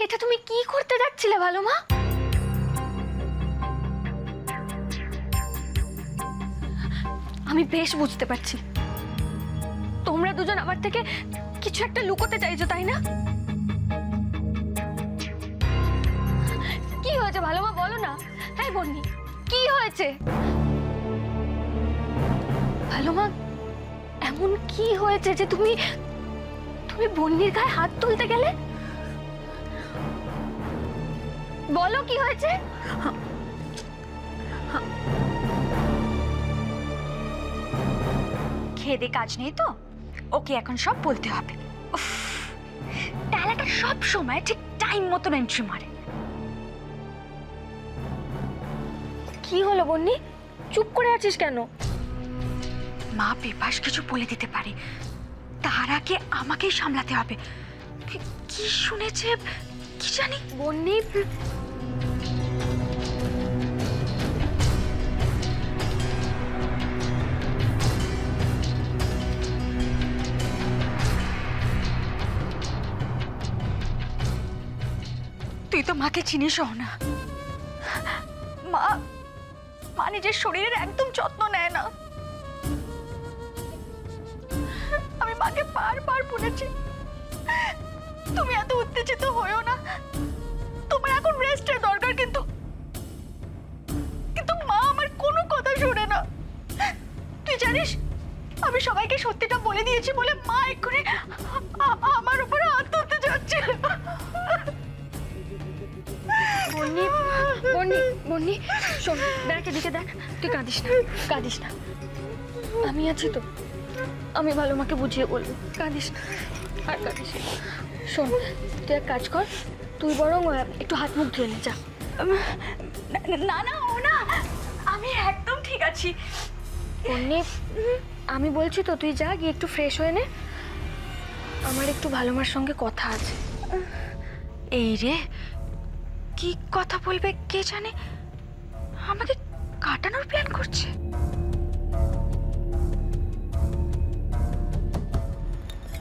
এটা তুমি কি করতে যাচ্ছিলে ভালো মা? আমি বেশ বুঝতে পারছি তোমরা দুজন আমার থেকে কিছু একটা লুকোতে চাইছো, তাই না? কি হয়েছে ভালো মা, বলো না। হ্যাঁ বন্নি, কি হয়েছে? ভালো মা, এমন কি হয়েছে যে তুমি বন্নির গায়ে হাত তুলতে গেলে? বলো কি হয়েছে? খেদে কাজ নেই তো, ওকে এখন সব বলতে হবে। টালাটা সব সময় ঠিক টাইম মতন এন্ট্রি মারে। কি হলো বন্নি, চুপ করে আছিস কেন? মা বেপাস কিছু বলে দিতে পারে, তার আগে আমাকেই সামলাতে হবে। কি শুনেছে কি জানি। বন্নি, তুই তো মাকে চিনিসও না। মা নিজের শরীরের একদম যত্ন নেয় না। আমি মাকে বারবার বলেছি তুমি এত উত্তেজিত হয়েও না, তোমার এখন রেস্টের দরকার। কিন্তু মা আমার কোনো কথা শোনে না। তুই জানিস আমি সবাইকে সত্যিটা বলে দিয়েছি বলে মা এক্ষুনি আমার উপরে হাত তুলতে যাচ্ছে। বন্নি, বন্নি, বন্নি, শোন, দেখ এদিকে দেখ, তুই কাঁদিস না। আমি আছি তো, আমি ভালো মাকে বুঝিয়ে বলবো। কাঁদিস না, আর কাঁদিস না। শোন, তুই এক কাজ কর, তুই বরং একটু হাত মুখ ধুয়ে নে, যা। না না ও না, আমি একদম ঠিক আছি। বন্নি, আমি বলছি তো তুই যা, গিয়ে একটু ফ্রেশ হয়ে নে। আমার একটু ভালো মার সঙ্গে কথা আছে। এই রে, কি কথা বলবে কে জানে, আমাকে কাটানোর প্ল্যান করছে।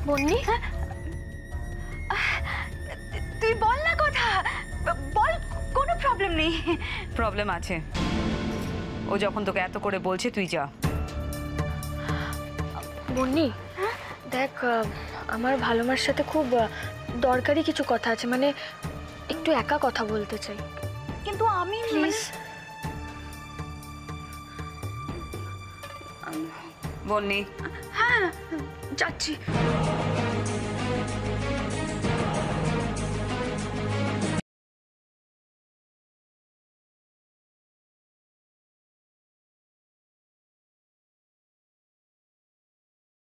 বন্নি, তুই বল না কথা, বল, কোনো প্রবলেম নেই। প্রবলেম আছে, ও যখন তোকে এত করে বলছে তুই যা। বন্নি, দেখ, আমার ভালো মার সাথে খুব দরকারি কিছু কথা আছে, মানে একটু একা কথা বলতে চাই। কিন্তু আমি প্লিজ। বন্নি, হ্যাঁ যাচ্ছি।